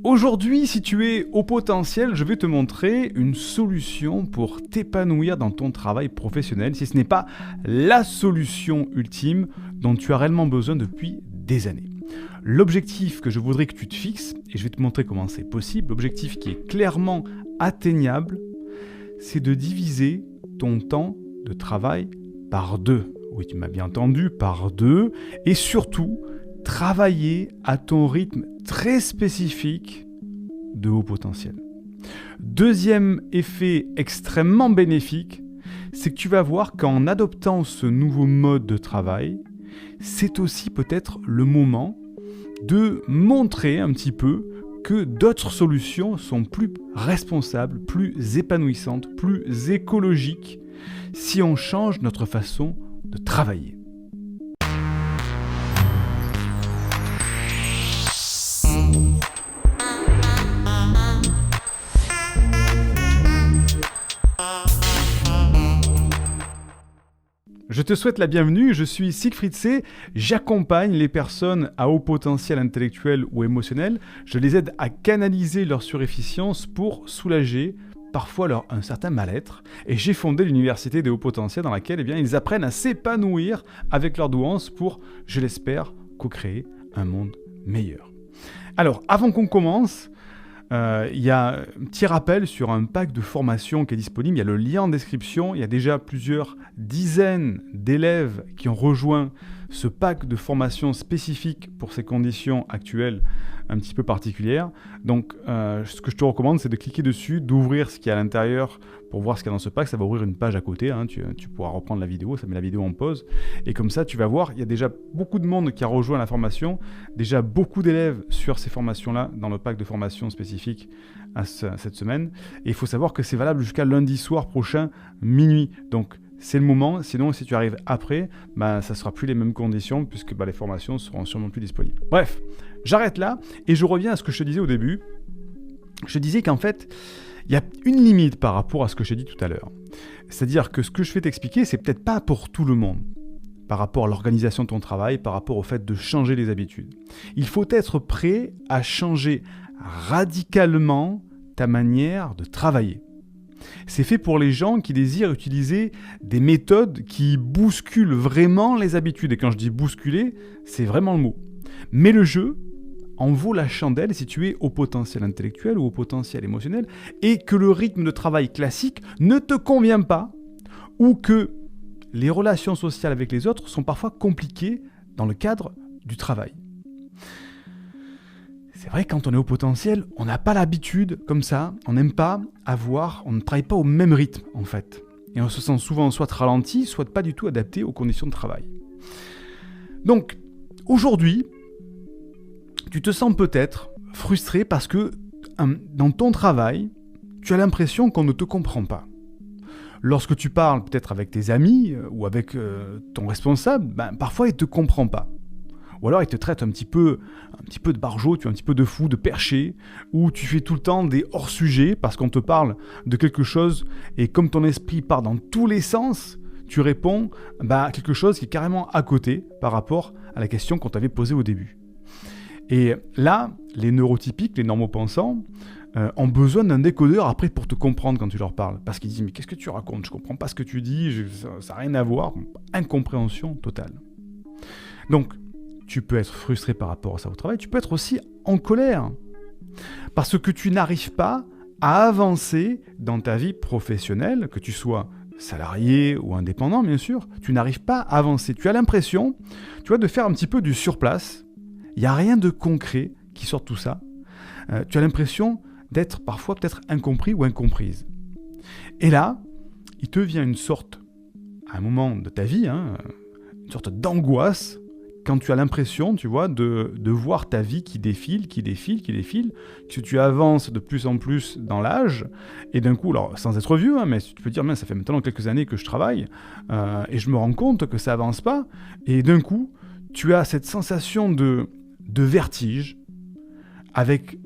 Aujourd'hui, si tu es au potentiel, je vais te montrer une solution pour t'épanouir dans ton travail professionnel, si ce n'est pas la solution ultime dont tu as réellement besoin depuis des années. L'objectif que je voudrais que tu te fixes, et je vais te montrer comment c'est possible, l'objectif qui est clairement atteignable, c'est de diviser ton temps de travail par 2. Oui, tu m'as bien entendu, par 2, et surtout, travailler à ton rythme très spécifique de haut potentiel. Deuxième effet extrêmement bénéfique, c'est que tu vas voir qu'en adoptant ce nouveau mode de travail, c'est aussi peut-être le moment de montrer un petit peu que d'autres solutions sont plus responsables, plus épanouissantes, plus écologiques si on change notre façon de travailler. Je te souhaite la bienvenue, je suis Siegfried C. J'accompagne les personnes à haut potentiel intellectuel ou émotionnel. Je les aide à canaliser leur surefficience pour soulager parfois un certain mal-être. Et j'ai fondé l'université des hauts potentiels dans laquelle ils apprennent à s'épanouir avec leur douance pour, je l'espère, co-créer un monde meilleur. Alors, avant qu'on commence, il y a un petit rappel sur un pack de formation qui est disponible. Il y a le lien en description. Il y a déjà plusieurs dizaines d'élèves qui ont rejoint ce pack de formation spécifique pour ces conditions actuelles un petit peu particulières. Donc, ce que je te recommande, c'est de cliquer dessus, d'ouvrir ce qu'il y a à l'intérieur pour voir ce qu'il y a dans ce pack. Ça va ouvrir une page à côté. Tu pourras reprendre la vidéo. Ça met la vidéo en pause. Et comme ça, tu vas voir, il y a déjà beaucoup de monde qui a rejoint la formation. Déjà beaucoup d'élèves sur ces formations-là dans le pack de formation spécifique à cette semaine. Et il faut savoir que c'est valable jusqu'à lundi soir prochain, minuit. Donc, c'est le moment. Sinon, si tu arrives après, ça ne sera plus les mêmes conditions puisque les formations seront sûrement plus disponibles. Bref, j'arrête là et je reviens à ce que je te disais au début. Je te disais qu'en fait, il y a une limite par rapport à ce que j'ai dit tout à l'heure. C'est-à-dire que ce que je vais t'expliquer, c'est peut-être pas pour tout le monde. Par rapport à l'organisation de ton travail, par rapport au fait de changer les habitudes. Il faut être prêt à changer radicalement ta manière de travailler. C'est fait pour les gens qui désirent utiliser des méthodes qui bousculent vraiment les habitudes. Et quand je dis bousculer, c'est vraiment le mot. Mais le jeu en vaut la chandelle si tu es au potentiel intellectuel ou au potentiel émotionnel et que le rythme de travail classique ne te convient pas ou que les relations sociales avec les autres sont parfois compliquées dans le cadre du travail. C'est vrai, quand on est au potentiel, on n'a pas l'habitude, comme ça, on n'aime pas on ne travaille pas au même rythme, en fait. Et on se sent souvent soit ralenti, soit pas du tout adapté aux conditions de travail. Donc, aujourd'hui, tu te sens peut-être frustré parce que dans ton travail, tu as l'impression qu'on ne te comprend pas. Lorsque tu parles peut-être avec tes amis ou avec ton responsable, parfois il ne te comprend pas. Ou alors il te traite un petit peu de barjot, tu es un petit peu de fou, de perché, ou tu fais tout le temps des hors-sujets parce qu'on te parle de quelque chose et comme ton esprit part dans tous les sens, tu réponds à quelque chose qui est carrément à côté par rapport à la question qu'on t'avait posée au début. Et là, les neurotypiques, les normopensants, ont besoin d'un décodeur après pour te comprendre quand tu leur parles. Parce qu'ils disent « mais qu'est-ce que tu racontes ? Je ne comprends pas ce que tu dis, ça n'a rien à voir. » Incompréhension totale. Donc, tu peux être frustré par rapport à ça au travail, tu peux être aussi en colère. Parce que tu n'arrives pas à avancer dans ta vie professionnelle, que tu sois salarié ou indépendant bien sûr, tu n'arrives pas à avancer. Tu as l'impression, de faire un petit peu du surplace. Il n'y a rien de concret qui sort de tout ça. Tu as l'impression d'être parfois peut-être incompris ou incomprise. Et là, il te vient à un moment de ta vie, une sorte d'angoisse, quand tu as l'impression, de voir ta vie qui défile, que tu avances de plus en plus dans l'âge, et d'un coup, alors sans être vieux, mais tu peux dire, ça fait maintenant quelques années que je travaille, et je me rends compte que ça avance pas, et d'un coup, tu as cette sensation de vertige, avec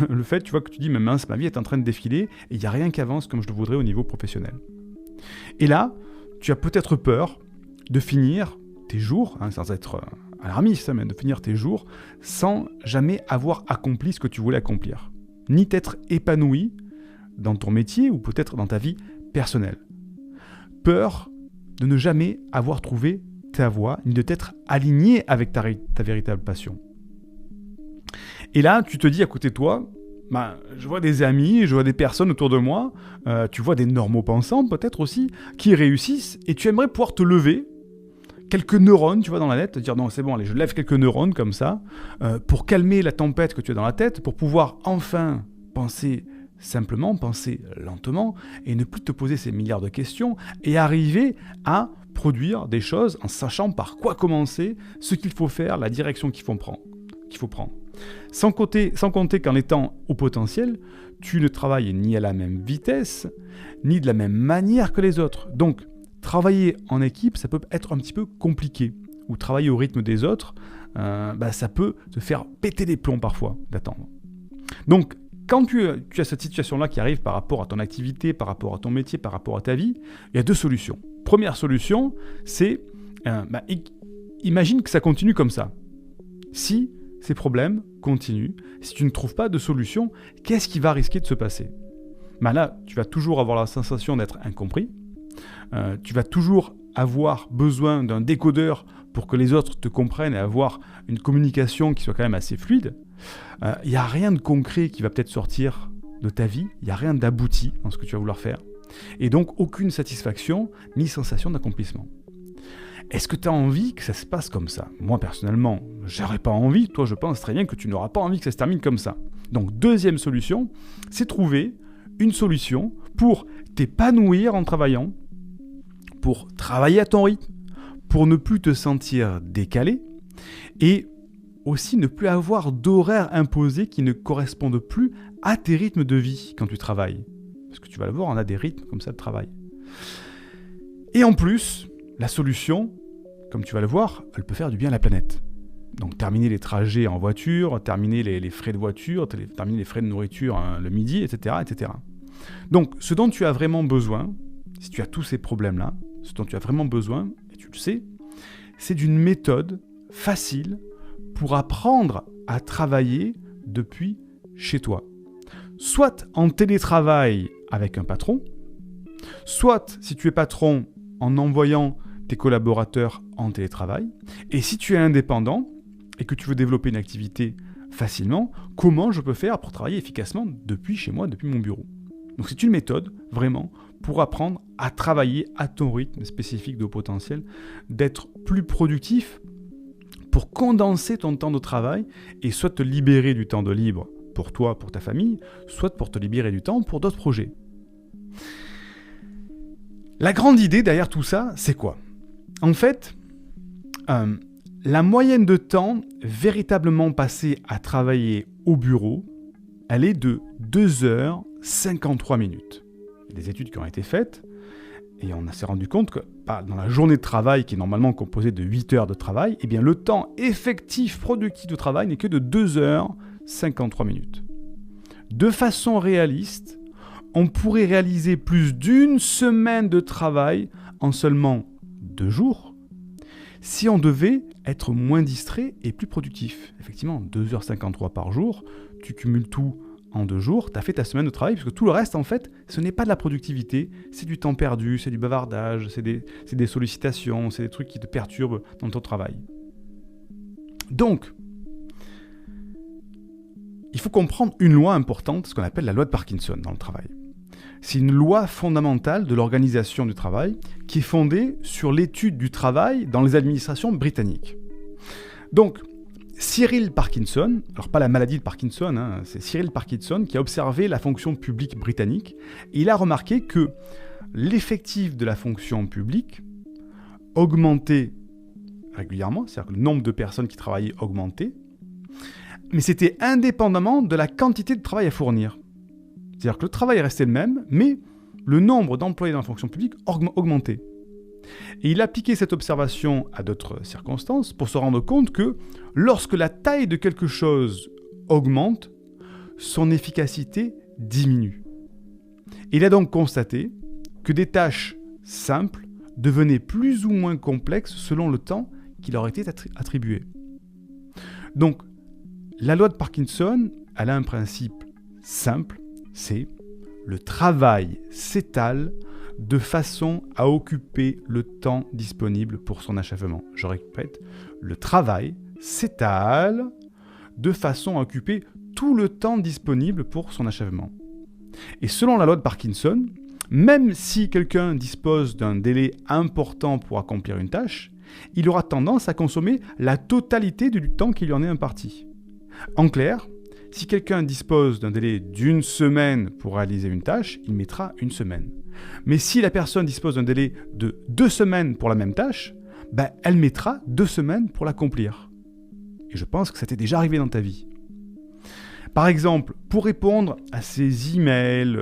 le fait, que tu dis, mais mince, ma vie est en train de défiler, et il n'y a rien qui avance comme je le voudrais au niveau professionnel. Et là, tu as peut-être peur de finir tes jours, sans être alarmiste, mais de finir tes jours sans jamais avoir accompli ce que tu voulais accomplir, ni t'être épanoui dans ton métier ou peut-être dans ta vie personnelle. Peur de ne jamais avoir trouvé ta voie, ni de t'être aligné avec ta véritable passion. Et là, tu te dis à côté de toi, je vois des amis, je vois des personnes autour de moi, tu vois des normaux pensants peut-être aussi, qui réussissent, et tu aimerais pouvoir te lever quelques neurones, tu vois, dans la tête, te dire non, c'est bon, allez, je lève quelques neurones comme ça, pour calmer la tempête que tu as dans la tête, pour pouvoir enfin penser simplement, penser lentement, et ne plus te poser ces milliards de questions, et arriver à produire des choses en sachant par quoi commencer, ce qu'il faut faire, la direction qu'il faut prendre. Sans compter qu'en étant au potentiel, tu ne travailles ni à la même vitesse, ni de la même manière que les autres. Donc, travailler en équipe, ça peut être un petit peu compliqué. Ou travailler au rythme des autres, ça peut te faire péter les plombs parfois d'attendre. Donc, quand tu as cette situation-là qui arrive par rapport à ton activité, par rapport à ton métier, par rapport à ta vie, il y a deux solutions. Première solution, c'est imagine que ça continue comme ça. Si ces problèmes continuent, si tu ne trouves pas de solution, qu'est-ce qui va risquer de se passer ? Là, tu vas toujours avoir la sensation d'être incompris. Tu vas toujours avoir besoin d'un décodeur pour que les autres te comprennent et avoir une communication qui soit quand même assez fluide. Il n'y a rien de concret qui va peut-être sortir de ta vie, il n'y a rien d'abouti dans ce que tu vas vouloir faire. Et donc, aucune satisfaction ni sensation d'accomplissement. Est-ce que tu as envie que ça se passe comme ça ? Moi, personnellement, j'aurais pas envie. Toi, je pense très bien que tu n'auras pas envie que ça se termine comme ça. Donc, deuxième solution, c'est trouver une solution pour t'épanouir en travaillant, pour travailler à ton rythme, pour ne plus te sentir décalé et aussi ne plus avoir d'horaires imposés qui ne correspondent plus à tes rythmes de vie quand tu travailles. Parce que tu vas le voir, on a des rythmes comme ça de travail. Et en plus, la solution, comme tu vas le voir, elle peut faire du bien à la planète. Donc terminer les trajets en voiture, terminer les frais de voiture, terminer les frais de nourriture le midi, etc., etc. Donc ce dont tu as vraiment besoin, si tu as tous ces problèmes-là, ce dont tu as vraiment besoin, et tu le sais, c'est d'une méthode facile pour apprendre à travailler depuis chez toi. Soit en télétravail avec un patron, soit si tu es patron en envoyant tes collaborateurs en télétravail, et si tu es indépendant et que tu veux développer une activité facilement, comment je peux faire pour travailler efficacement depuis chez moi, depuis mon bureau. Donc c'est une méthode vraiment pour apprendre à travailler à ton rythme spécifique de haut potentiel, d'être plus productif pour condenser ton temps de travail et soit te libérer du temps de libre pour toi, pour ta famille, soit pour te libérer du temps pour d'autres projets. La grande idée derrière tout ça, c'est quoi ? En fait, la moyenne de temps véritablement passé à travailler au bureau, elle est de 2h53 minutes. Il y a des études qui ont été faites et on s'est rendu compte que dans la journée de travail qui est normalement composée de 8 heures de travail, eh bien le temps effectif productif de travail n'est que de 2h53 minutes. De façon réaliste, on pourrait réaliser plus d'une semaine de travail en seulement 2 jours si on devait être moins distrait et plus productif. Effectivement, 2h53 par jour, tu cumules tout en 2 jours, tu as fait ta semaine de travail, parce que tout le reste, en fait, ce n'est pas de la productivité, c'est du temps perdu, c'est du bavardage, c'est des sollicitations, c'est des trucs qui te perturbent dans ton travail. Donc, il faut comprendre une loi importante, ce qu'on appelle la loi de Parkinson dans le travail. C'est une loi fondamentale de l'organisation du travail qui est fondée sur l'étude du travail dans les administrations britanniques. Donc, Cyril Parkinson, alors pas la maladie de Parkinson, c'est Cyril Parkinson qui a observé la fonction publique britannique et il a remarqué que l'effectif de la fonction publique augmentait régulièrement, c'est-à-dire que le nombre de personnes qui travaillaient augmentait, mais c'était indépendamment de la quantité de travail à fournir. C'est-à-dire que le travail restait le même, mais le nombre d'employés dans la fonction publique augmentait. Et il a appliqué cette observation à d'autres circonstances pour se rendre compte que lorsque la taille de quelque chose augmente, son efficacité diminue. Et il a donc constaté que des tâches simples devenaient plus ou moins complexes selon le temps qui leur a été attribué. Donc, la loi de Parkinson, elle a un principe simple, c'est le travail s'étale de façon à occuper le temps disponible pour son achèvement. Je répète, le travail s'étale de façon à occuper tout le temps disponible pour son achèvement. Et selon la loi de Parkinson, même si quelqu'un dispose d'un délai important pour accomplir une tâche, il aura tendance à consommer la totalité du temps qui lui en est imparti. En clair, si quelqu'un dispose d'un délai d'1 semaine pour réaliser une tâche, il mettra 1 semaine. Mais si la personne dispose d'un délai de 2 semaines pour la même tâche, elle mettra 2 semaines pour l'accomplir. Et je pense que ça t'est déjà arrivé dans ta vie. Par exemple, pour répondre à ses emails,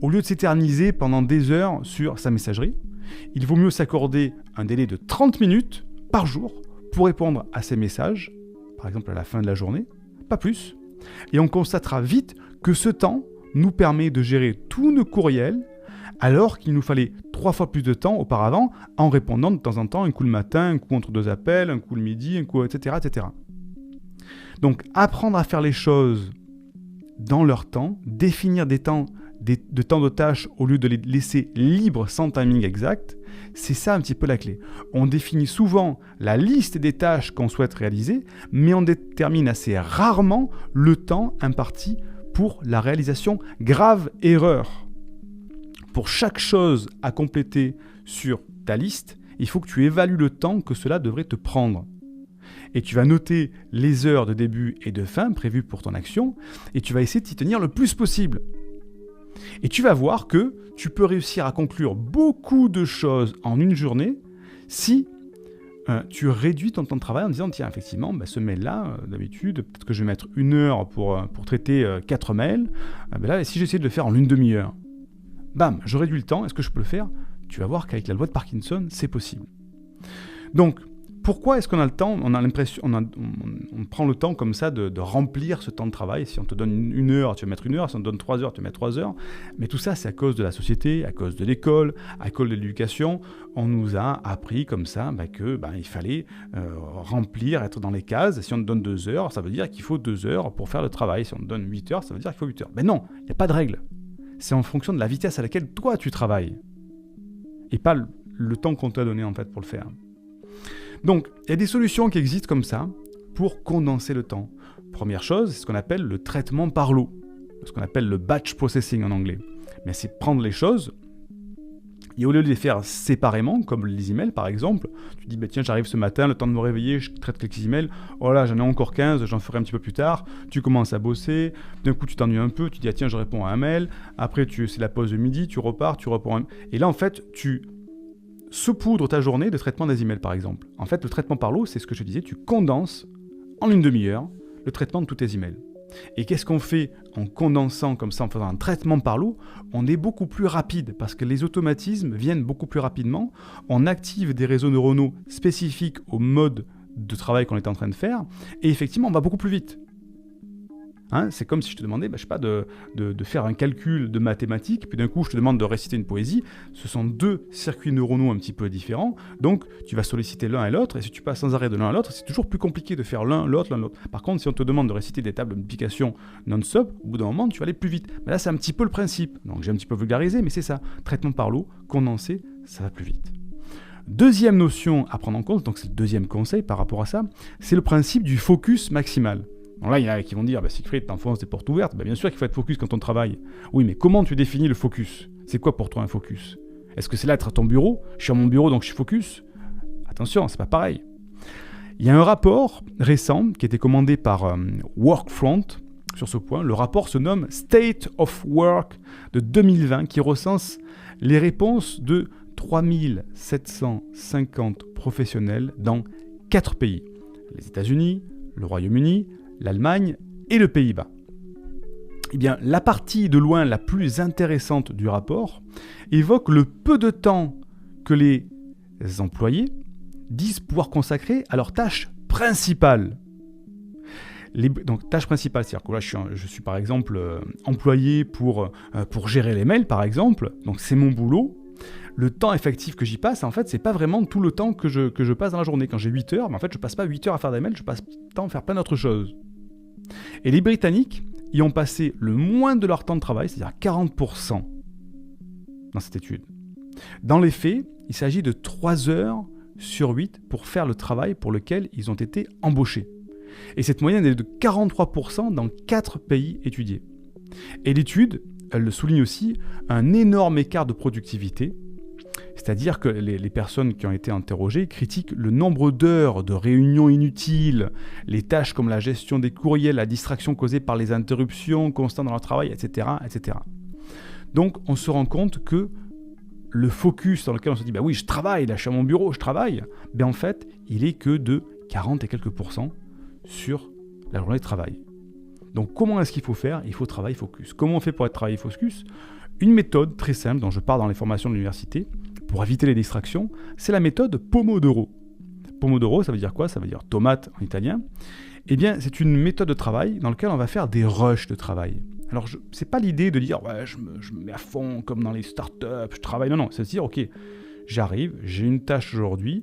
au lieu de s'éterniser pendant des heures sur sa messagerie, il vaut mieux s'accorder un délai de 30 minutes par jour pour répondre à ses messages, par exemple à la fin de la journée, pas plus. Et on constatera vite que ce temps nous permet de gérer tous nos courriels, alors qu'il nous fallait 3 fois plus de temps auparavant en répondant de temps en temps un coup le matin, un coup entre 2 appels, un coup le midi, un coup etc. etc. Donc apprendre à faire les choses dans leur temps, définir des temps de tâches au lieu de les laisser libres sans timing exact, c'est ça un petit peu la clé. On définit souvent la liste des tâches qu'on souhaite réaliser, mais on détermine assez rarement le temps imparti pour la réalisation. Grave erreur. Pour chaque chose à compléter sur ta liste, il faut que tu évalues le temps que cela devrait te prendre. Et tu vas noter les heures de début et de fin prévues pour ton action, et tu vas essayer de t'y tenir le plus possible. Et tu vas voir que tu peux réussir à conclure beaucoup de choses en une journée si tu réduis ton temps de travail en disant tiens, effectivement, ce mail-là, d'habitude, peut-être que je vais mettre 1 heure pour traiter 4 mails. Là, si j'essaie de le faire en une demi-heure, bam, je réduis le temps. Est-ce que je peux le faire ? Tu vas voir qu'avec la loi de Parkinson, c'est possible. Donc, pourquoi est-ce qu'on a le temps ? On a l'impression, on prend le temps comme ça de remplir ce temps de travail. Si on te donne 1 heure, tu vas mettre 1 heure. Si on te donne 3 heures, tu vas mettre 3 heures. Mais tout ça, c'est à cause de la société, à cause de l'école, à cause de l'éducation. On nous a appris comme ça qu'il fallait remplir, être dans les cases. Si on te donne 2 heures, ça veut dire qu'il faut 2 heures pour faire le travail. Si on te donne 8 heures, ça veut dire qu'il faut 8 heures. Mais non, il n'y a pas de règle. C'est en fonction de la vitesse à laquelle toi tu travailles. Et pas le temps qu'on t'a donné en fait pour le faire. Donc, il y a des solutions qui existent comme ça pour condenser le temps. Première chose, c'est ce qu'on appelle le traitement par lot, ce qu'on appelle le batch processing en anglais. Mais c'est prendre les choses et au lieu de les faire séparément, comme les emails par exemple, tu dis tiens, j'arrive ce matin, le temps de me réveiller, je traite quelques emails, oh là, j'en ai encore 15, j'en ferai un petit peu plus tard, tu commences à bosser, d'un coup tu t'ennuies un peu, tu dis tiens, je réponds à un mail, après c'est la pause de midi, tu repars, tu réponds à un... Et là en fait, tu saupoudres ta journée de traitement des emails par exemple. En fait, le traitement par lot, c'est ce que je disais, tu condenses en une demi-heure le traitement de tous tes emails. Et qu'est-ce qu'on fait en condensant comme ça, en faisant un traitement par lot ? On est beaucoup plus rapide parce que les automatismes viennent beaucoup plus rapidement. On active des réseaux neuronaux spécifiques au mode de travail qu'on est en train de faire et effectivement, on va beaucoup plus vite. C'est comme si je te demandais, de faire un calcul de mathématiques, puis d'un coup je te demande de réciter une poésie. Ce sont 2 circuits neuronaux un petit peu différents, donc tu vas solliciter l'un et l'autre, et si tu passes sans arrêt de l'un à l'autre, c'est toujours plus compliqué de faire l'un, l'autre. Par contre, si on te demande de réciter des tables de multiplication non-stop, au bout d'un moment, tu vas aller plus vite. Mais là, c'est un petit peu le principe. Donc j'ai un petit peu vulgarisé, mais c'est ça. Traitement par lot, condensé, ça va plus vite. Deuxième notion à prendre en compte, donc c'est le deuxième conseil par rapport à ça, c'est le principe du focus maximal. Bon là, il y en a qui vont dire, Siegfried, t'enfonces des portes ouvertes. Bien sûr qu'il faut être focus quand on travaille. Oui, mais comment tu définis le focus ? C'est quoi pour toi un focus ? Est-ce que c'est là être à ton bureau ? Je suis à mon bureau, donc je suis focus ? Attention, c'est pas pareil. Il y a un rapport récent qui a été commandé par Workfront sur ce point. Le rapport se nomme State of Work de 2020 qui recense les réponses de 3750 professionnels dans 4 pays. Les États-Unis, le Royaume-Uni, l'Allemagne et le Pays-Bas. Eh bien, la partie de loin la plus intéressante du rapport évoque le peu de temps que les employés disent pouvoir consacrer à leurs tâches principales. Donc, tâches principales, c'est-à-dire que là, je suis par exemple employé pour gérer les mails, par exemple, donc c'est mon boulot. le temps effectif que j'y passe, en fait, c'est pas vraiment tout le temps que je passe dans la journée. Quand j'ai 8 heures, mais en fait, je passe pas 8 heures à faire des mails, je passe le temps à faire plein d'autres choses. Et les Britanniques y ont passé le moins de leur temps de travail, c'est-à-dire 40% dans cette étude. Dans les faits, il s'agit de 3 heures sur 8 pour faire le travail pour lequel ils ont été embauchés. Et cette moyenne est de 43% dans 4 pays étudiés. Et l'étude, elle le souligne aussi, un énorme écart de productivité, c'est-à-dire que les personnes qui ont été interrogées critiquent le nombre d'heures de réunions inutiles, les tâches comme la gestion des courriels, la distraction causée par les interruptions constantes dans leur travail, etc., etc. Donc on se rend compte que le focus dans lequel on se dit « bah oui, je travaille, là je suis à mon bureau, je travaille », ben en fait, il est que de 40 et quelques pourcents sur la journée de travail. Donc comment est-ce qu'il faut faire ? Il faut travailler focus. Comment on fait pour être travailler focus ? Une méthode très simple dont je parle dans les formations de l'université pour éviter les distractions, c'est la méthode Pomodoro. Pomodoro, ça veut dire quoi ? Ça veut dire tomate en italien. Eh bien, c'est une méthode de travail dans laquelle on va faire des rushs de travail. Alors, c'est pas l'idée de dire ouais, je me mets à fond comme dans les startups, je travaille. Non, c'est de dire ok, j'arrive, j'ai une tâche aujourd'hui.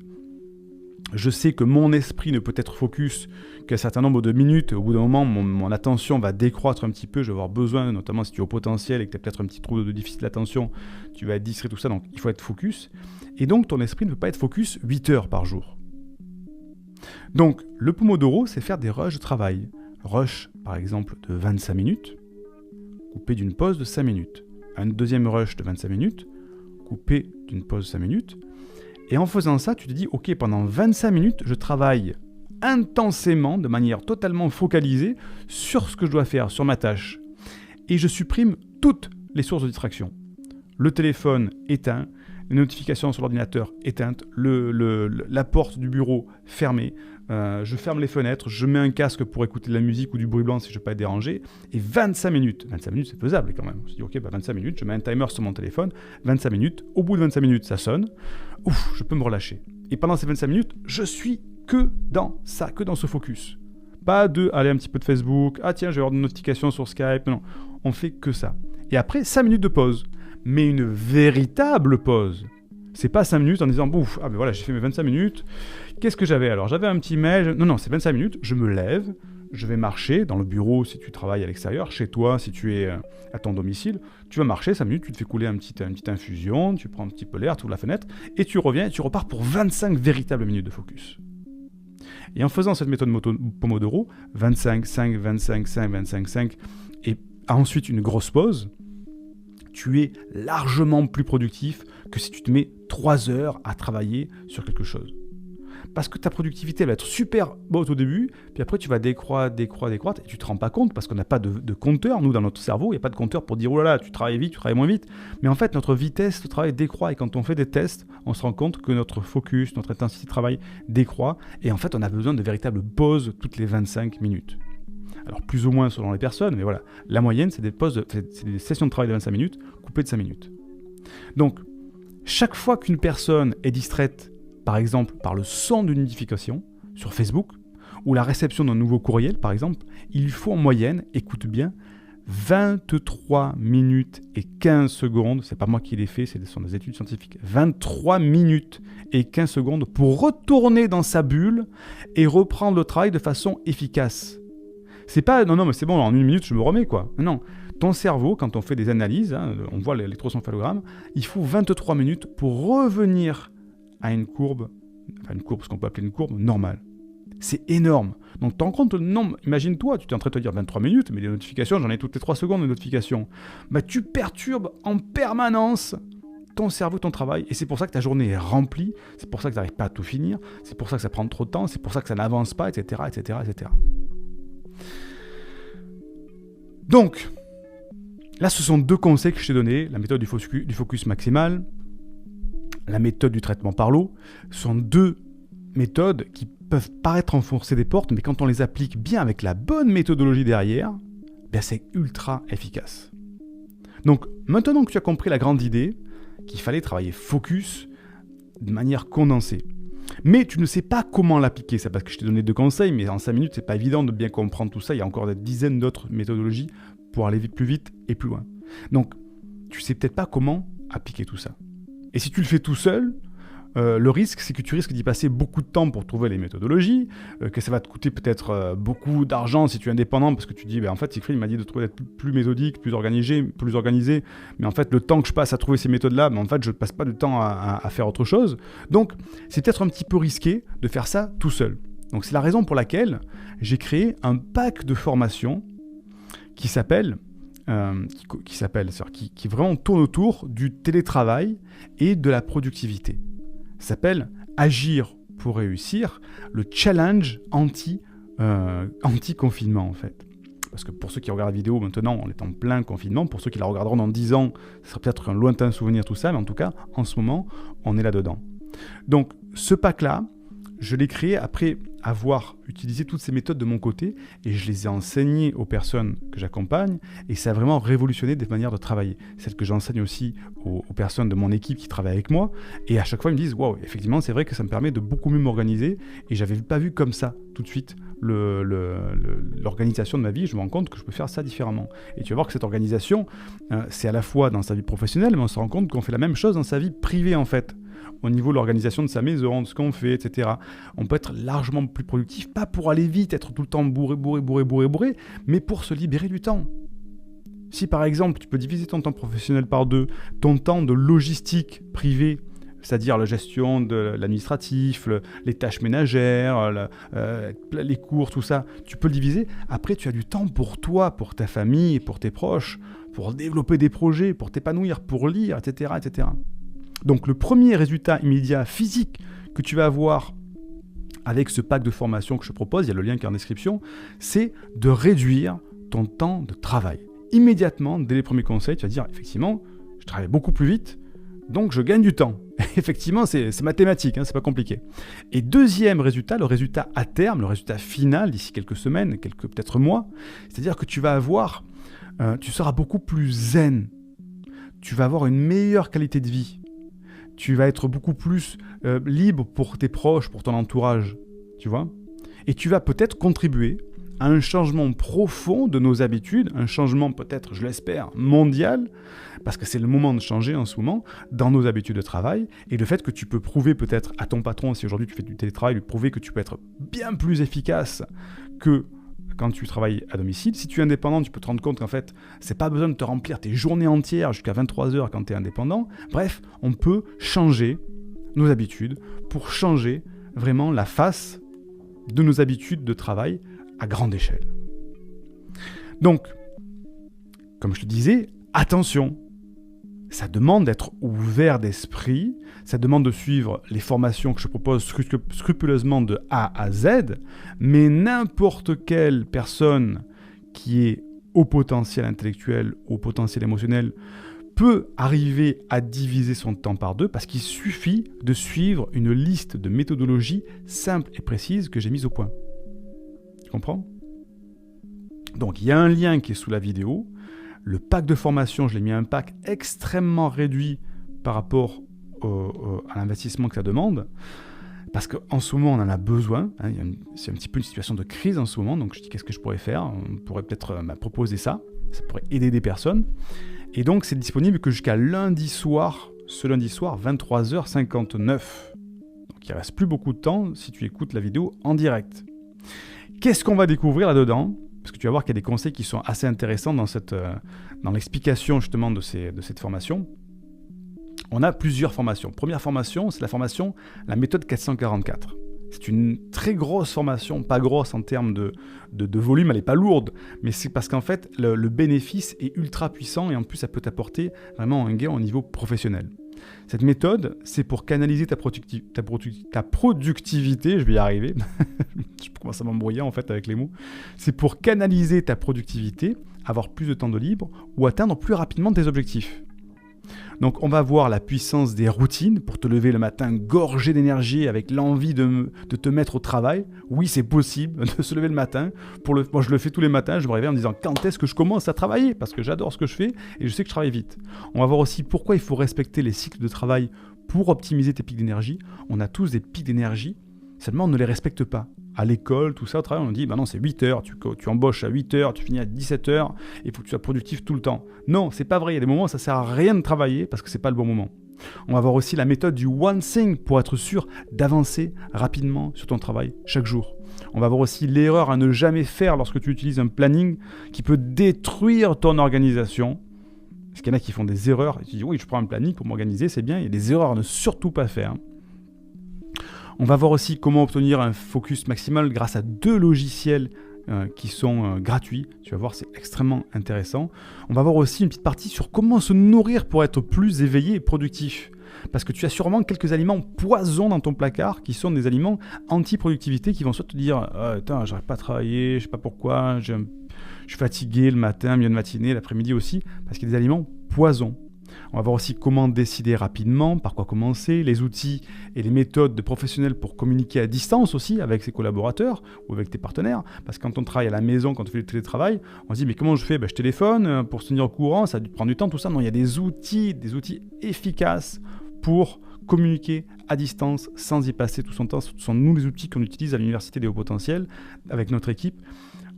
Je sais que mon esprit ne peut être focus qu'un certain nombre de minutes. Au bout d'un moment, mon attention va décroître un petit peu. Je vais avoir besoin, notamment si tu es au potentiel et que tu as peut-être un petit trouble de déficit d'attention, tu vas être distrait, tout ça. Donc, il faut être focus. Et donc, ton esprit ne peut pas être focus 8 heures par jour. Donc, le Pomodoro, c'est faire des rushs de travail. Rush, par exemple, de 25 minutes, coupé d'une pause de 5 minutes. Un deuxième rush de 25 minutes, coupé d'une pause de 5 minutes. Et en faisant ça, tu te dis, ok, pendant 25 minutes, je travaille intensément, de manière totalement focalisée, sur ce que je dois faire, sur ma tâche. Et je supprime toutes les sources de distraction. Le téléphone éteint, les notifications sur l'ordinateur éteintes, la porte du bureau fermée, je ferme les fenêtres, je mets un casque pour écouter de la musique ou du bruit blanc si je ne veux pas être dérangé, et 25 minutes c'est faisable quand même. Je me dis ok, 25 minutes, je mets un timer sur mon téléphone, 25 minutes, au bout de 25 minutes ça sonne, ouf, je peux me relâcher. Et pendant ces 25 minutes, je suis que dans ça, que dans ce focus. Pas de aller un petit peu de Facebook, ah tiens, je vais avoir une notification sur Skype, non, on fait que ça. Et après, 5 minutes de pause, mais une véritable pause. C'est pas 5 minutes en disant, bouf, ah ben voilà, j'ai fait mes 25 minutes, qu'est-ce que j'avais alors ? J'avais un petit mail, non, c'est 25 minutes, je me lève, je vais marcher dans le bureau si tu travailles à l'extérieur, chez toi si tu es à ton domicile, tu vas marcher 5 minutes, tu te fais couler une petite infusion, tu prends un petit peu l'air, tu ouvres la fenêtre, et tu reviens et tu repars pour 25 véritables minutes de focus. Et en faisant cette méthode Pomodoro, 25, 5, 25, 5, 25, 5, et ensuite une grosse pause, tu es largement plus productif que si tu te mets 3 heures à travailler sur quelque chose. Parce que ta productivité va être super haute au début, puis après tu vas décroître, et tu te rends pas compte parce qu'on n'a pas de compteur. Nous, dans notre cerveau, il n'y a pas de compteur pour dire oh là là, tu travailles vite, tu travailles moins vite. Mais en fait, notre vitesse de travail décroît, et quand on fait des tests, on se rend compte que notre focus, notre intensité de travail décroît, et en fait, on a besoin de véritables pauses toutes les 25 minutes. Alors plus ou moins selon les personnes, mais voilà, la moyenne, c'est des sessions de travail de 25 minutes, coupées de 5 minutes. Donc, chaque fois qu'une personne est distraite, par exemple par le son d'une notification sur Facebook, ou la réception d'un nouveau courriel, par exemple, il lui faut en moyenne, écoute bien, 23 minutes et 15 secondes, c'est pas moi qui l'ai fait, ce sont des études scientifiques, 23 minutes et 15 secondes pour retourner dans sa bulle et reprendre le travail de façon efficace. C'est pas, non, mais c'est bon, en 1 minute, je me remets, quoi. Non, ton cerveau, quand on fait des analyses, on voit l'électroencéphalogramme, il faut 23 minutes pour revenir à une courbe, ce qu'on peut appeler une courbe normale. C'est énorme. Donc, tu rends compte le nombre, imagine-toi, tu es en train de te dire 23 minutes, mais les notifications, j'en ai toutes les 3 secondes de notifications. Bah, tu perturbes en permanence ton cerveau, ton travail, et c'est pour ça que ta journée est remplie, c'est pour ça que tu n'arrives pas à tout finir, c'est pour ça que ça prend trop de temps, c'est pour ça que ça n'avance pas, etc., etc., etc. Donc, là, ce sont 2 conseils que je t'ai donnés, la méthode du focus maximal, la méthode du traitement par l'eau. Ce sont 2 méthodes qui peuvent paraître enfoncer des portes, mais quand on les applique bien avec la bonne méthodologie derrière, ben c'est ultra efficace. Donc, maintenant que tu as compris la grande idée, qu'il fallait travailler focus de manière condensée, mais tu ne sais pas comment l'appliquer, c'est parce que je t'ai donné 2 conseils, mais en 5 minutes, c'est pas évident de bien comprendre tout ça. Il y a encore des dizaines d'autres méthodologies pour aller plus vite et plus loin. Donc, tu sais peut-être pas comment appliquer tout ça. Et si tu le fais tout seul, le risque, c'est que tu risques d'y passer beaucoup de temps pour trouver les méthodologies, que ça va te coûter peut-être beaucoup d'argent si tu es indépendant, parce que tu te dis, en fait, Siegfried m'a dit de trouver d'être plus méthodique, plus organisé, mais en fait, le temps que je passe à trouver ces méthodes-là, en fait, je ne passe pas de temps à faire autre chose. Donc, c'est peut-être un petit peu risqué de faire ça tout seul. Donc, c'est la raison pour laquelle j'ai créé un pack de formation qui vraiment tourne autour du télétravail et de la productivité. Ça s'appelle Agir pour réussir, le challenge anti-confinement en fait. Parce que pour ceux qui regardent la vidéo maintenant, on est en plein confinement. Pour ceux qui la regarderont dans 10 ans, ce sera peut-être un lointain souvenir tout ça, mais en tout cas, en ce moment, on est là-dedans. Donc, ce pack-là, je l'ai créé après avoir utilisé toutes ces méthodes de mon côté et je les ai enseignées aux personnes que j'accompagne et ça a vraiment révolutionné des manières de travailler. Celles que j'enseigne aussi aux personnes de mon équipe qui travaillent avec moi et à chaque fois ils me disent « Waouh, effectivement c'est vrai que ça me permet de beaucoup mieux m'organiser et j'avais pas vu comme ça tout de suite l'organisation de ma vie, je me rends compte que je peux faire ça différemment. » Et tu vas voir que cette organisation, c'est à la fois dans sa vie professionnelle, mais on se rend compte qu'on fait la même chose dans sa vie privée en fait. Au niveau de l'organisation de sa maison, de ce qu'on fait, etc. On peut être largement plus productif, pas pour aller vite, être tout le temps bourré, mais pour se libérer du temps. Si par exemple, tu peux diviser ton temps professionnel par 2, ton temps de logistique privée, c'est-à-dire la gestion de l'administratif, les tâches ménagères, les cours, tout ça, tu peux le diviser. Après, tu as du temps pour toi, pour ta famille, pour tes proches, pour développer des projets, pour t'épanouir, pour lire, etc., etc. Donc le premier résultat immédiat physique que tu vas avoir avec ce pack de formation que je te propose, il y a le lien qui est en description, c'est de réduire ton temps de travail. Immédiatement, dès les premiers conseils, tu vas dire effectivement, je travaille beaucoup plus vite, donc je gagne du temps. Effectivement, c'est mathématique, c'est pas compliqué. Et deuxième résultat, le résultat à terme, le résultat final d'ici quelques semaines, peut-être mois, c'est-à-dire que tu seras beaucoup plus zen, tu vas avoir une meilleure qualité de vie. Tu vas être beaucoup plus libre pour tes proches, pour ton entourage, tu vois. Et tu vas peut-être contribuer à un changement profond de nos habitudes, un changement peut-être, je l'espère, mondial, parce que c'est le moment de changer en ce moment, dans nos habitudes de travail, et le fait que tu peux prouver peut-être à ton patron, si aujourd'hui tu fais du télétravail, lui prouver que tu peux être bien plus efficace que quand tu travailles à domicile. Si tu es indépendant, tu peux te rendre compte qu'en fait, c'est pas besoin de te remplir tes journées entières jusqu'à 23h quand tu es indépendant. Bref, on peut changer nos habitudes pour changer vraiment la face de nos habitudes de travail à grande échelle. Donc, comme je te disais, attention, ça demande d'être ouvert d'esprit, ça demande de suivre les formations que je propose scrupuleusement de A à Z, mais n'importe quelle personne qui est au potentiel intellectuel, au potentiel émotionnel, peut arriver à diviser son temps par 2 parce qu'il suffit de suivre une liste de méthodologies simples et précises que j'ai mises au point. Tu comprends ? Donc il y a un lien qui est sous la vidéo. Le pack de formation, je l'ai mis à un pack extrêmement réduit par rapport à l'investissement que ça demande, parce qu'en ce moment, on en a besoin. C'est un petit peu une situation de crise en ce moment, donc je dis qu'est-ce que je pourrais faire ? On pourrait peut-être proposer ça pourrait aider des personnes. Et donc, c'est disponible que jusqu'à lundi soir, ce lundi soir, 23h59. Donc, il ne reste plus beaucoup de temps si tu écoutes la vidéo en direct. Qu'est-ce qu'on va découvrir là-dedans ? Parce que tu vas voir qu'il y a des conseils qui sont assez intéressants dans l'explication justement de cette formation. On a plusieurs formations. Première formation, c'est la méthode 444. C'est une très grosse formation, pas grosse en termes de volume, elle n'est pas lourde, mais c'est parce qu'en fait, le bénéfice est ultra puissant et en plus, ça peut t'apporter vraiment un gain au niveau professionnel. Cette méthode, c'est pour canaliser ta productivité, je vais y arriver, je commence à m'embrouiller en fait avec les mots, c'est pour canaliser ta productivité, avoir plus de temps de libre ou atteindre plus rapidement tes objectifs. Donc on va voir la puissance des routines pour te lever le matin gorgé d'énergie avec l'envie de te mettre au travail. Oui, c'est possible de se lever le matin. Moi, je le fais tous les matins, je me réveille en me disant quand est-ce que je commence à travailler parce que j'adore ce que je fais et je sais que je travaille vite. On va voir aussi pourquoi il faut respecter les cycles de travail pour optimiser tes pics d'énergie. On a tous des pics d'énergie, seulement on ne les respecte pas. À l'école, tout ça, au travail, on dit bah non, c'est 8 heures, tu embauches à 8 heures, tu finis à 17 heures, il faut que tu sois productif tout le temps. Non, c'est pas vrai, il y a des moments où ça sert à rien de travailler parce que c'est pas le bon moment. On va voir aussi la méthode du one thing pour être sûr d'avancer rapidement sur ton travail chaque jour. On va voir aussi l'erreur à ne jamais faire lorsque tu utilises un planning qui peut détruire ton organisation. Parce qu'il y en a qui font des erreurs. Et tu dis oui, je prends un planning pour m'organiser, c'est bien. Il y a des erreurs à ne surtout pas faire. On va voir aussi comment obtenir un focus maximal grâce à 2 logiciels qui sont gratuits. Tu vas voir, c'est extrêmement intéressant. On va voir aussi une petite partie sur comment se nourrir pour être plus éveillé et productif. Parce que tu as sûrement quelques aliments poison dans ton placard qui sont des aliments anti-productivité qui vont soit te dire « j'arrive pas à travailler, je sais pas pourquoi, je suis fatigué le matin, milieu de matinée, l'après-midi aussi », parce qu'il y a des aliments poison. On va voir aussi comment décider rapidement, par quoi commencer, les outils et les méthodes de professionnels pour communiquer à distance aussi avec ses collaborateurs ou avec tes partenaires. Parce que quand on travaille à la maison, quand on fait le télétravail, on se dit mais comment je fais ? Je téléphone pour se tenir au courant, ça prend du temps, tout ça. Non, il y a des outils efficaces pour communiquer à distance sans y passer tout son temps. Ce sont nous les outils qu'on utilise à l'Université des Hauts Potentiels avec notre équipe.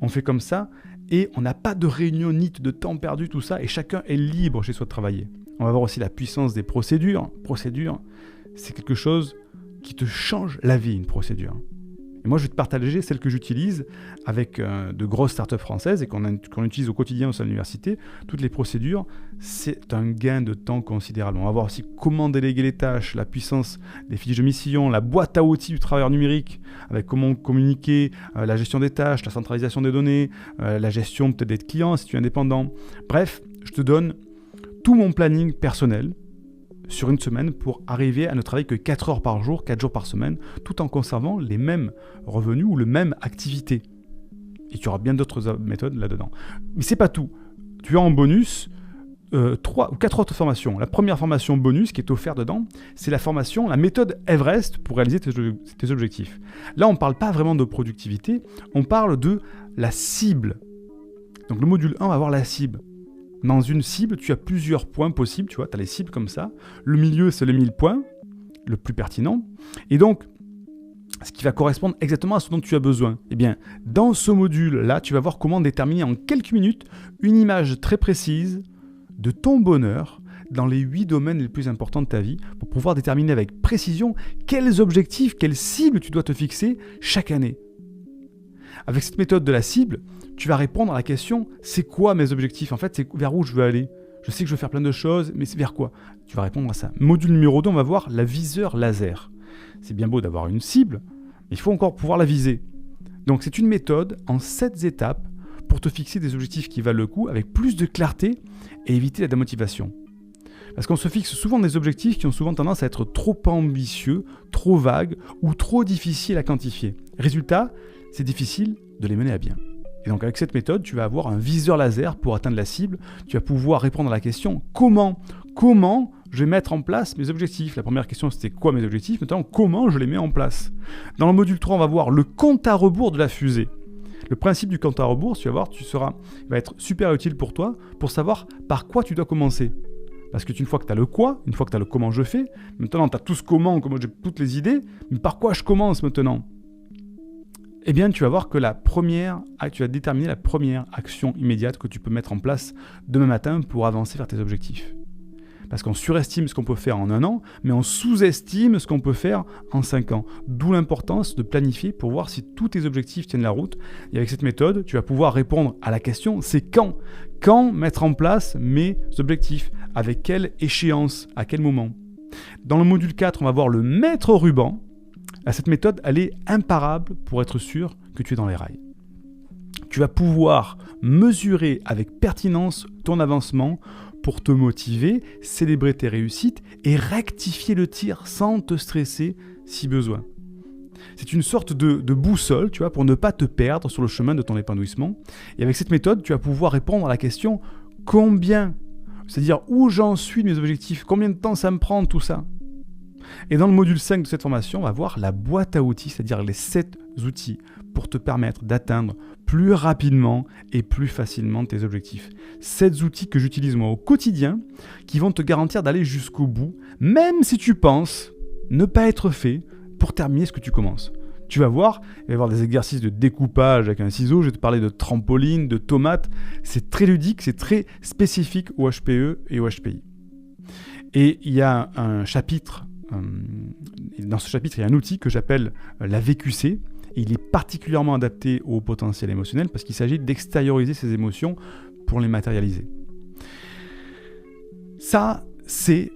On fait comme ça et on n'a pas de réunionnite, de temps perdu, tout ça, et chacun est libre chez soi de travailler. On va voir aussi la puissance des procédures. Procédure, c'est quelque chose qui te change la vie, une procédure. Et moi, je vais te partager celle que j'utilise avec de grosses startups françaises et qu'on utilise au quotidien au sein de l'université. Toutes les procédures, c'est un gain de temps considérable. On va voir aussi comment déléguer les tâches, la puissance des fiches de mission, la boîte à outils du travailleur numérique, avec comment communiquer, la gestion des tâches, la centralisation des données, la gestion peut-être des clients si tu es indépendant. Bref, je te donne tout mon planning personnel sur une semaine pour arriver à ne travailler que 4 heures par jour, 4 jours par semaine, tout en conservant les mêmes revenus ou les mêmes activités. Et tu auras bien d'autres méthodes là-dedans. Mais c'est pas tout. Tu as en bonus 3 ou 4 autres formations. La première formation bonus qui est offerte dedans, c'est la formation, la méthode Everest pour réaliser tes objectifs. Là, on ne parle pas vraiment de productivité, on parle de la cible. Donc le module 1 va voir la cible. Dans une cible, tu as plusieurs points possibles, tu vois, tu as les cibles comme ça. Le milieu, c'est les 1000 points, le plus pertinent. Et donc, ce qui va correspondre exactement à ce dont tu as besoin. Eh bien, dans ce module-là, tu vas voir comment déterminer en quelques minutes une image très précise de ton bonheur dans les 8 domaines les plus importants de ta vie pour pouvoir déterminer avec précision quels objectifs, quelles cibles tu dois te fixer chaque année. Avec cette méthode de la cible, tu vas répondre à la question « c'est quoi mes objectifs ?» En fait, c'est vers où je veux aller. Je sais que je veux faire plein de choses, mais c'est vers quoi ? Tu vas répondre à ça. Module numéro 2, on va voir la viseur laser. C'est bien beau d'avoir une cible, mais il faut encore pouvoir la viser. Donc c'est une méthode en 7 étapes pour te fixer des objectifs qui valent le coup avec plus de clarté et éviter la démotivation. Parce qu'on se fixe souvent des objectifs qui ont souvent tendance à être trop ambitieux, trop vagues ou trop difficiles à quantifier. Résultat, c'est difficile de les mener à bien. Et donc avec cette méthode, tu vas avoir un viseur laser pour atteindre la cible. Tu vas pouvoir répondre à la question « Comment je vais mettre en place mes objectifs ?» La première question, c'était « Quoi mes objectifs ?» Maintenant, comment je les mets en place ? Dans le module 3, on va voir le compte à rebours de la fusée. Le principe du compte à rebours, tu vas voir, il va être super utile pour toi pour savoir par quoi tu dois commencer. Parce que une fois que tu as le quoi, une fois que tu as le comment je fais, maintenant tu as tout ce comment j'ai toutes les idées, mais par quoi je commence maintenant ? Eh bien, tu vas voir que tu vas déterminer la première action immédiate que tu peux mettre en place demain matin pour avancer vers tes objectifs. Parce qu'on surestime ce qu'on peut faire en 1 an, mais on sous-estime ce qu'on peut faire en 5 ans. D'où l'importance de planifier pour voir si tous tes objectifs tiennent la route. Et avec cette méthode, tu vas pouvoir répondre à la question, c'est quand ? Quand mettre en place mes objectifs ? Avec quelle échéance ? À quel moment ? Dans le module 4, on va voir le maître ruban. Cette méthode, elle est imparable pour être sûr que tu es dans les rails. Tu vas pouvoir mesurer avec pertinence ton avancement pour te motiver, célébrer tes réussites et rectifier le tir sans te stresser si besoin. C'est une sorte de boussole, tu vois, pour ne pas te perdre sur le chemin de ton épanouissement. Et avec cette méthode, tu vas pouvoir répondre à la question « Combien ?» C'est-à-dire où j'en suis de mes objectifs, combien de temps ça me prend, tout ça. Et dans le module 5 de cette formation, on va voir la boîte à outils, c'est-à-dire les 7 outils pour te permettre d'atteindre plus rapidement et plus facilement tes objectifs. 7 outils que j'utilise moi au quotidien qui vont te garantir d'aller jusqu'au bout, même si tu penses ne pas être fait pour terminer ce que tu commences. Tu vas voir, il va y avoir des exercices de découpage avec un ciseau, je vais te parler de trampoline, de tomates. C'est très ludique, c'est très spécifique au HPE et au HPI. Et il y a un chapitre, dans ce chapitre, il y a un outil que j'appelle la VQC. Et il est particulièrement adapté au potentiel émotionnel parce qu'il s'agit d'extérioriser ses émotions pour les matérialiser. Ça, c'est...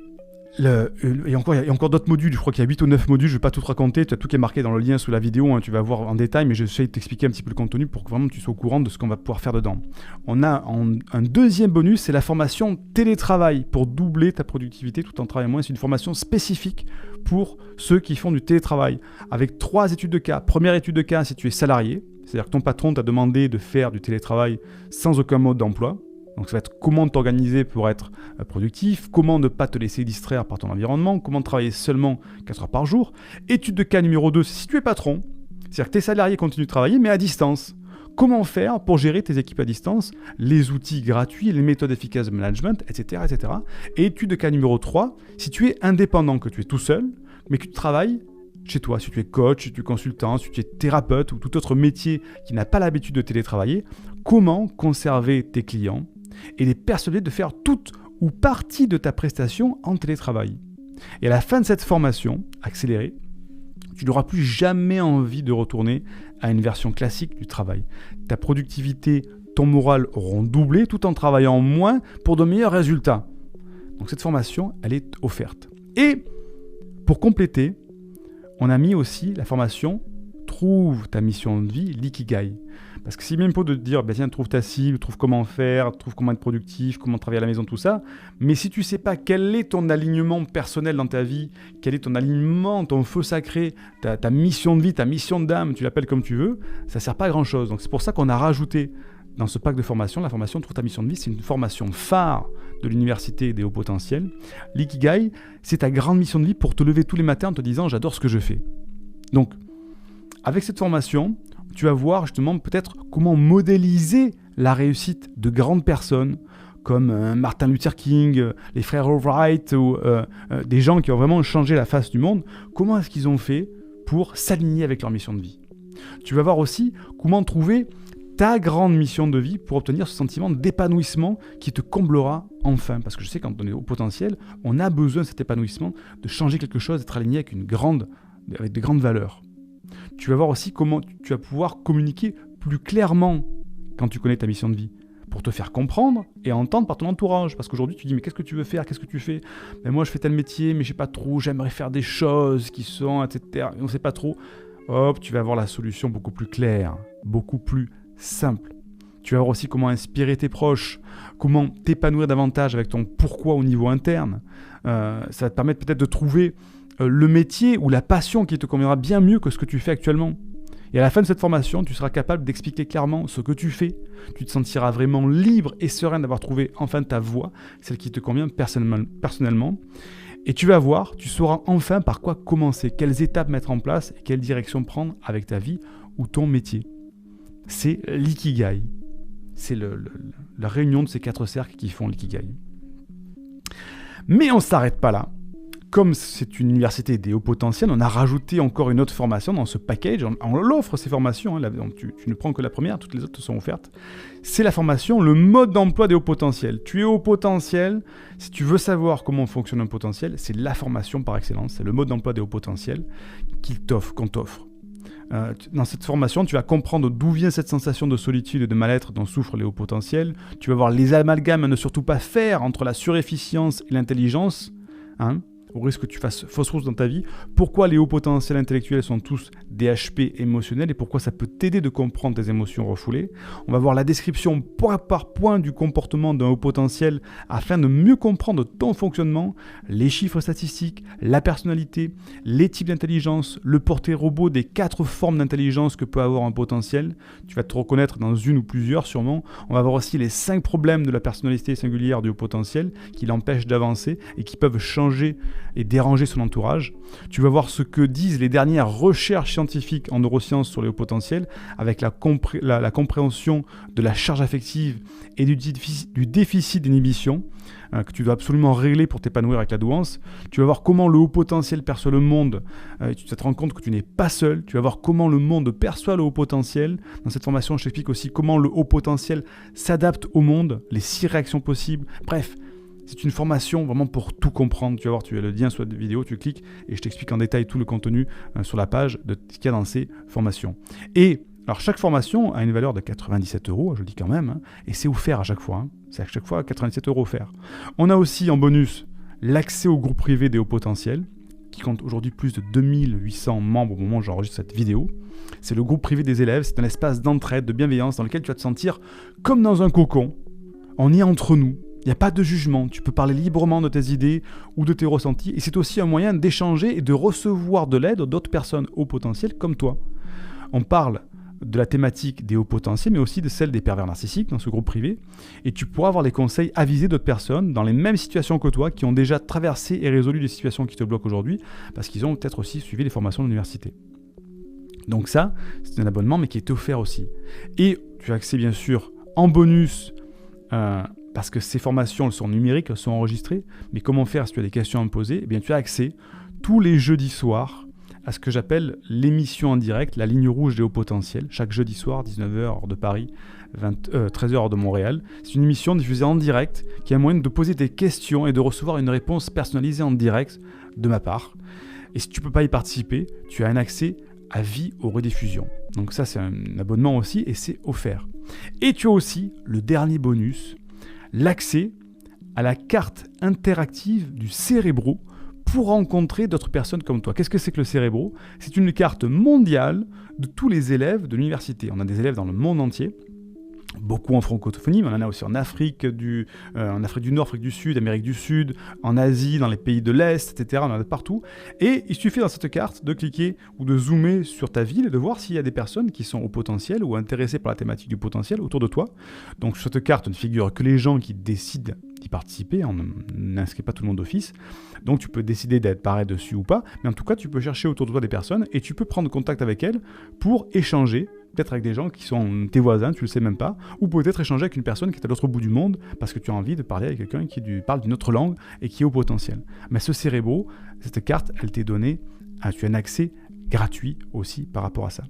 Il y a encore d'autres modules, je crois qu'il y a 8 ou 9 modules, je ne vais pas tout te raconter, tu as tout qui est marqué dans le lien sous la vidéo, hein, tu vas voir en détail, mais j'essaie de t'expliquer un petit peu le contenu pour que vraiment tu sois au courant de ce qu'on va pouvoir faire dedans. On a un deuxième bonus, c'est la formation télétravail, pour doubler ta productivité tout en travaillant moins. C'est une formation spécifique pour ceux qui font du télétravail, avec 3 études de cas. Première étude de cas, si tu es salarié, c'est-à-dire que ton patron t'a demandé de faire du télétravail sans aucun mode d'emploi. Donc ça va être comment t'organiser pour être productif, comment ne pas te laisser distraire par ton environnement, comment travailler seulement 4 heures par jour. Étude de cas numéro 2, c'est si tu es patron, c'est-à-dire que tes salariés continuent de travailler mais à distance. Comment faire pour gérer tes équipes à distance, les outils gratuits, les méthodes efficaces de management, etc. etc. Et étude de cas numéro 3, si tu es indépendant, que tu es tout seul, mais que tu travailles chez toi, si tu es coach, si tu es consultant, si tu es thérapeute ou tout autre métier qui n'a pas l'habitude de télétravailler, comment conserver tes clients et les persuader de faire toute ou partie de ta prestation en télétravail. Et à la fin de cette formation accélérée, tu n'auras plus jamais envie de retourner à une version classique du travail. Ta productivité, ton moral auront doublé tout en travaillant moins pour de meilleurs résultats. Donc cette formation, elle est offerte. Et pour compléter, on a mis aussi la formation Trouve ta mission de vie, l'ikigai. Parce que c'est bien beau de te dire, tiens, trouve ta cible, trouve comment faire, trouve comment être productif, comment travailler à la maison, tout ça. Mais si tu ne sais pas quel est ton alignement personnel dans ta vie, quel est ton alignement, ton feu sacré, ta mission de vie, ta mission d'âme, tu l'appelles comme tu veux, ça ne sert pas à grand-chose. Donc c'est pour ça qu'on a rajouté dans ce pack de formation, la formation Trouve ta mission de vie. C'est une formation phare de l'université des hauts potentiels. L'ikigai, c'est ta grande mission de vie pour te lever tous les matins en te disant, j'adore ce que je fais. Donc, avec cette formation, tu vas voir justement peut-être comment modéliser la réussite de grandes personnes comme Martin Luther King, les frères Wright ou des gens qui ont vraiment changé la face du monde. Comment est-ce qu'ils ont fait pour s'aligner avec leur mission de vie? Tu vas voir aussi comment trouver ta grande mission de vie pour obtenir ce sentiment d'épanouissement qui te comblera enfin. Parce que je sais, quand on est au potentiel, on a besoin de cet épanouissement, de changer quelque chose, d'être aligné avec de grandes valeurs. Tu vas voir aussi comment tu vas pouvoir communiquer plus clairement quand tu connais ta mission de vie, pour te faire comprendre et entendre par ton entourage. Parce qu'aujourd'hui, tu dis, mais qu'est-ce que tu veux faire? Qu'est-ce que tu fais? Ben moi, je fais tel métier, mais je sais pas trop, j'aimerais faire des choses qui sont, etc. Et on sait pas trop. Hop, tu vas avoir la solution beaucoup plus claire, beaucoup plus simple. Tu vas voir aussi comment inspirer tes proches, comment t'épanouir davantage avec ton pourquoi au niveau interne. Ça va te permettre peut-être de trouver le métier ou la passion qui te conviendra bien mieux que ce que tu fais actuellement. Et à la fin de cette formation, tu seras capable d'expliquer clairement ce que tu fais. Tu te sentiras vraiment libre et serein d'avoir trouvé enfin ta voie, celle qui te convient personnellement. Et tu vas voir, tu sauras enfin par quoi commencer, quelles étapes mettre en place et quelle direction prendre avec ta vie ou ton métier. C'est l'ikigai. C'est la réunion de ces 4 cercles qui font l'ikigai. Mais on ne s'arrête pas là. Comme c'est une université des hauts potentiels, on a rajouté encore une autre formation dans ce package. On l'offre, ces formations. Donc tu ne prends que la première, toutes les autres te sont offertes. C'est la formation, le mode d'emploi des hauts potentiels. Tu es haut potentiel. Si tu veux savoir comment fonctionne un potentiel, c'est la formation par excellence. C'est le mode d'emploi des hauts potentiels qu'on t'offre. Dans cette formation, tu vas comprendre d'où vient cette sensation de solitude et de mal-être dont souffrent les hauts potentiels. Tu vas voir les amalgames à ne surtout pas faire entre la surefficience et l'intelligence. Au risque que tu fasses fausse route dans ta vie, pourquoi les hauts potentiels intellectuels sont tous des HP émotionnels et pourquoi ça peut t'aider de comprendre tes émotions refoulées. On va voir la description point par point du comportement d'un haut potentiel afin de mieux comprendre ton fonctionnement, les chiffres statistiques, la personnalité, les types d'intelligence, le portrait robot des 4 formes d'intelligence que peut avoir un potentiel. Tu vas te reconnaître dans une ou plusieurs sûrement. On va voir aussi les 5 problèmes de la personnalité singulière du haut potentiel qui l'empêchent d'avancer et qui peuvent changer et déranger son entourage. Tu vas voir ce que disent les dernières recherches scientifiques en neurosciences sur les hauts potentiels avec la compréhension de la charge affective et du déficit d'inhibition que tu dois absolument régler pour t'épanouir avec la douance. Tu vas voir comment le haut potentiel perçoit le monde. Tu te rends compte que tu n'es pas seul. Tu vas voir comment le monde perçoit le haut potentiel. Dans cette formation, je t'explique aussi comment le haut potentiel s'adapte au monde, les 6 réactions possibles. Bref, C'est une formation vraiment pour tout comprendre. Tu vas voir, tu as le lien sur la vidéo, tu cliques et je t'explique en détail tout le contenu sur la page de ce qu'il y a dans ces formations. Et alors chaque formation a une valeur de 97 €, je le dis quand même, hein, et c'est offert à chaque fois. Hein. C'est à chaque fois 97 € offerts. On a aussi en bonus l'accès au groupe privé des hauts potentiels, qui compte aujourd'hui plus de 2800 membres au moment où j'enregistre cette vidéo. C'est le groupe privé des élèves, c'est un espace d'entraide, de bienveillance dans lequel tu vas te sentir comme dans un cocon. On est entre nous, il n'y a pas de jugement, tu peux parler librement de tes idées ou de tes ressentis, et c'est aussi un moyen d'échanger et de recevoir de l'aide d'autres personnes hauts potentiels comme toi. On parle de la thématique des hauts potentiels, mais aussi de celle des pervers narcissiques dans ce groupe privé. Et tu pourras avoir les conseils avisés d'autres personnes dans les mêmes situations que toi, qui ont déjà traversé et résolu les situations qui te bloquent aujourd'hui, parce qu'ils ont peut-être aussi suivi les formations de l'université. Donc ça, c'est un abonnement, mais qui est offert aussi. Et tu as accès bien sûr en bonus, parce que ces formations elles sont numériques, elles sont enregistrées, mais comment faire si tu as des questions à me poser? Eh bien, tu as accès tous les jeudis soirs à ce que j'appelle l'émission en direct, la ligne rouge des hauts potentiels, chaque jeudi soir, 19h heure de Paris, 13h heure de Montréal. C'est une émission diffusée en direct qui a un moyen de poser des questions et de recevoir une réponse personnalisée en direct de ma part. Et si tu ne peux pas y participer, tu as un accès à vie aux rediffusions. Donc ça, c'est un abonnement aussi et c'est offert. Et tu as aussi le dernier bonus, l'accès à la carte interactive du Cérébro pour rencontrer d'autres personnes comme toi. Qu'est-ce que c'est que le Cérébro? C'est une carte mondiale de tous les élèves de l'université. On a des élèves dans le monde entier, beaucoup en francophonie, mais on en a aussi en Afrique du Nord, Afrique du Sud, Amérique du Sud, en Asie, dans les pays de l'Est, etc. On en a partout. Et il suffit dans cette carte de cliquer ou de zoomer sur ta ville et de voir s'il y a des personnes qui sont au potentiel ou intéressées par la thématique du potentiel autour de toi. Donc sur cette carte ne figurent que les gens qui décident d'y participer, on n'inscrit pas tout le monde d'office, donc tu peux décider d'être pareil dessus ou pas, mais en tout cas tu peux chercher autour de toi des personnes et tu peux prendre contact avec elles pour échanger, peut-être avec des gens qui sont tes voisins, tu le sais même pas, ou peut-être échanger avec une personne qui est à l'autre bout du monde parce que tu as envie de parler avec quelqu'un qui parle d'une autre langue et qui est au potentiel. Mais ce Cérébro, cette carte, elle t'est donnée, tu as un accès gratuit aussi par rapport à ça.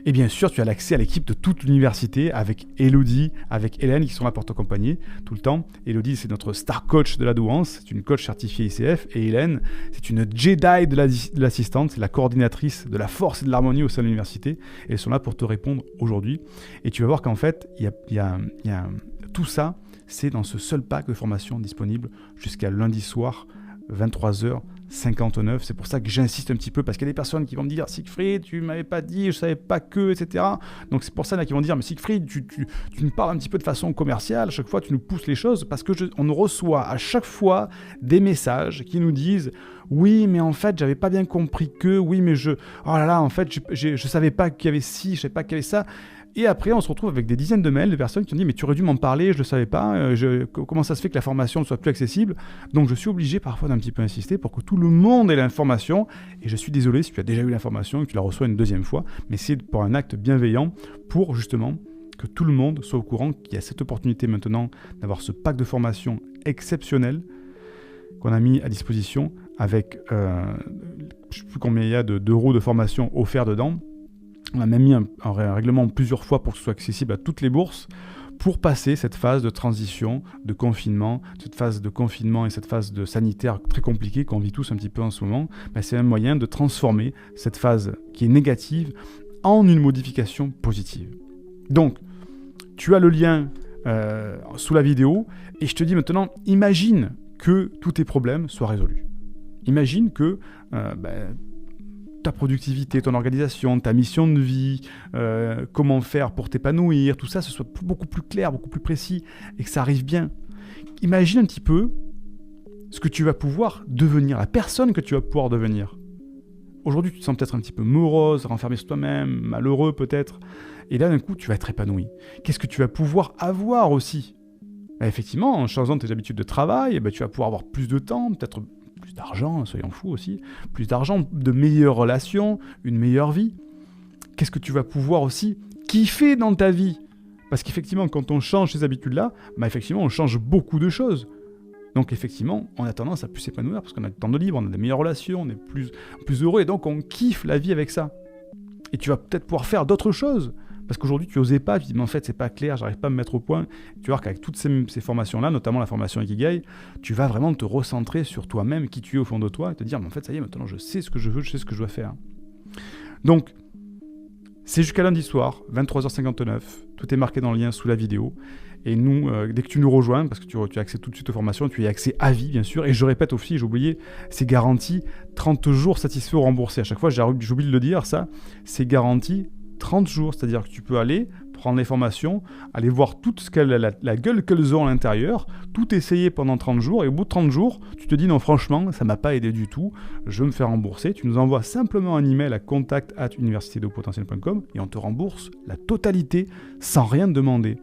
Et bien sûr, tu as l'accès à l'équipe de toute l'université avec Elodie, avec Hélène qui sont là pour t'accompagner tout le temps. Elodie, c'est notre star coach de la douance, c'est une coach certifiée ICF. Et Hélène, c'est une Jedi de l'assistante, c'est la coordinatrice de la force et de l'harmonie au sein de l'université. Et elles sont là pour te répondre aujourd'hui. Et tu vas voir qu'en fait, tout ça, c'est dans ce seul pack de formation disponible jusqu'à lundi soir, 23h59. C'est pour ça que j'insiste un petit peu, parce qu'il y a des personnes qui vont me dire « Siegfried, tu m'avais pas dit, je savais pas que, etc. » Donc c'est pour ça là, qu'ils vont dire « Mais Siegfried, tu nous parles un petit peu de façon commerciale, à chaque fois tu nous pousses les choses, parce que on reçoit à chaque fois des messages qui nous disent « Oui, mais en fait, j'avais pas bien compris que, oui, mais oh là là, en fait, je savais pas qu'il y avait ci, je savais pas qu'il y avait ça. » Et après, on se retrouve avec des dizaines de mails de personnes qui ont dit « Mais tu aurais dû m'en parler, je ne le savais pas, comment ça se fait que la formation ne soit plus accessible ?» Donc je suis obligé parfois d'un petit peu insister pour que tout le monde ait l'information. Et je suis désolé si tu as déjà eu l'information et que tu la reçois une deuxième fois, mais c'est pour un acte bienveillant pour justement que tout le monde soit au courant qu'il y a cette opportunité maintenant d'avoir ce pack de formation exceptionnel qu'on a mis à disposition avec, je ne sais plus combien il y a d'euros de formation offerts dedans. On a même mis un règlement plusieurs fois pour que ce soit accessible à toutes les bourses pour passer cette phase de transition, de confinement, cette phase de confinement et cette phase de sanitaire très compliquée qu'on vit tous un petit peu en ce moment. C'est un moyen de transformer cette phase qui est négative en une modification positive. Donc, tu as le lien sous la vidéo et je te dis maintenant, imagine que tous tes problèmes soient résolus. Imagine que ta productivité, ton organisation, ta mission de vie, comment faire pour t'épanouir, tout ça, ce soit beaucoup plus clair, beaucoup plus précis et que ça arrive bien. Imagine un petit peu ce que tu vas pouvoir devenir, la personne que tu vas pouvoir devenir. Aujourd'hui, tu te sens peut-être un petit peu morose, renfermé sur toi-même, malheureux peut-être, et là d'un coup, tu vas être épanoui. Qu'est-ce que tu vas pouvoir avoir aussi? Effectivement, en changeant tes habitudes de travail, tu vas pouvoir avoir plus de temps, peut-être plus d'argent, soyons fous aussi, plus d'argent, de meilleures relations, une meilleure vie. Qu'est-ce que tu vas pouvoir aussi kiffer dans ta vie? Parce qu'effectivement, quand on change ces habitudes-là, effectivement, on change beaucoup de choses. Donc effectivement, on a tendance à plus s'épanouir parce qu'on a du temps de libre, on a des meilleures relations, on est plus heureux et donc on kiffe la vie avec ça. Et tu vas peut-être pouvoir faire d'autres choses. Parce qu'aujourd'hui, tu n'osais pas, tu dis, mais en fait, c'est pas clair, j'arrive pas à me mettre au point. Tu vois qu'avec toutes ces formations-là, notamment la formation Ikigai, tu vas vraiment te recentrer sur toi-même, qui tu es au fond de toi, et te dire, mais en fait, ça y est, maintenant, je sais ce que je veux, je sais ce que je dois faire. Donc, c'est jusqu'à lundi soir, 23h59, tout est marqué dans le lien sous la vidéo. Et nous, dès que tu nous rejoins, parce que tu as accès tout de suite aux formations, tu y as accès à vie, bien sûr. Et je répète aussi, j'ai oublié, c'est garanti 30 jours satisfaits ou remboursés. À chaque fois, j'oublie de le dire, ça, c'est garanti 30 jours. C'est-à-dire que tu peux aller prendre les formations, aller voir tout ce qu'elle la gueule qu'elles ont à l'intérieur, tout essayer pendant 30 jours. Et au bout de 30 jours, tu te dis, non, franchement, ça ne m'a pas aidé du tout, je veux me faire rembourser. Tu nous envoies simplement un email à contact@universitédehautpotentiel.com et on te rembourse la totalité sans rien te demander.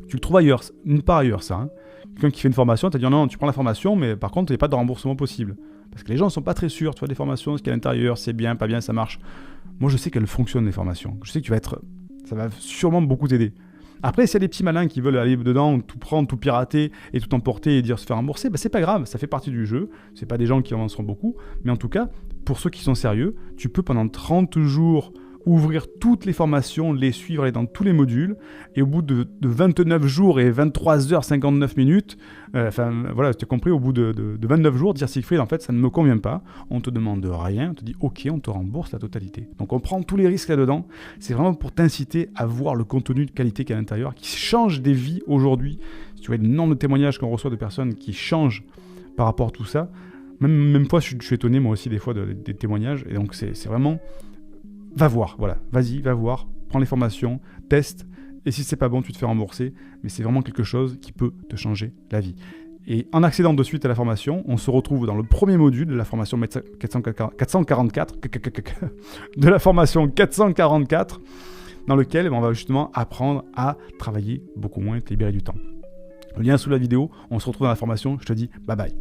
Tu le trouves ailleurs, nulle part ailleurs, ça. Quelqu'un qui fait une formation, tu vas dire non, tu prends la formation, mais par contre, il n'y a pas de remboursement possible. Parce que les gens ne sont pas très sûrs, tu vois, des formations, ce qu'il y a à l'intérieur, c'est bien, pas bien, ça marche. Moi, je sais qu'elles fonctionnent, les formations. Je sais que ça va sûrement beaucoup t'aider. Après, s'il y a des petits malins qui veulent aller dedans, tout prendre, tout pirater et tout emporter et dire se faire rembourser, c'est pas grave, ça fait partie du jeu. C'est pas des gens qui avanceront beaucoup. Mais en tout cas, pour ceux qui sont sérieux, tu peux pendant 30 jours ouvrir toutes les formations, les suivre, aller dans tous les modules, et au bout de 29 jours et 23h59 minutes, voilà, tu as compris, au bout de 29 jours, dire Siegfried, en fait, ça ne me convient pas, on te demande rien, on te dit ok, on te rembourse la totalité. Donc on prend tous les risques là-dedans, c'est vraiment pour t'inciter à voir le contenu de qualité qu'il y a à l'intérieur, qui change des vies aujourd'hui. Si tu vois le nombre de témoignages qu'on reçoit de personnes qui changent par rapport à tout ça, même fois, je suis étonné moi aussi des fois des témoignages, et donc c'est vraiment... Va voir, voilà, vas-y, va voir, prends les formations, teste, et si c'est pas bon, tu te fais rembourser, mais c'est vraiment quelque chose qui peut te changer la vie. Et en accédant de suite à la formation, on se retrouve dans le premier module de la formation 444, de la formation 444, dans lequel on va justement apprendre à travailler beaucoup moins et te libérer du temps. Le lien sous la vidéo, on se retrouve dans la formation, je te dis bye bye.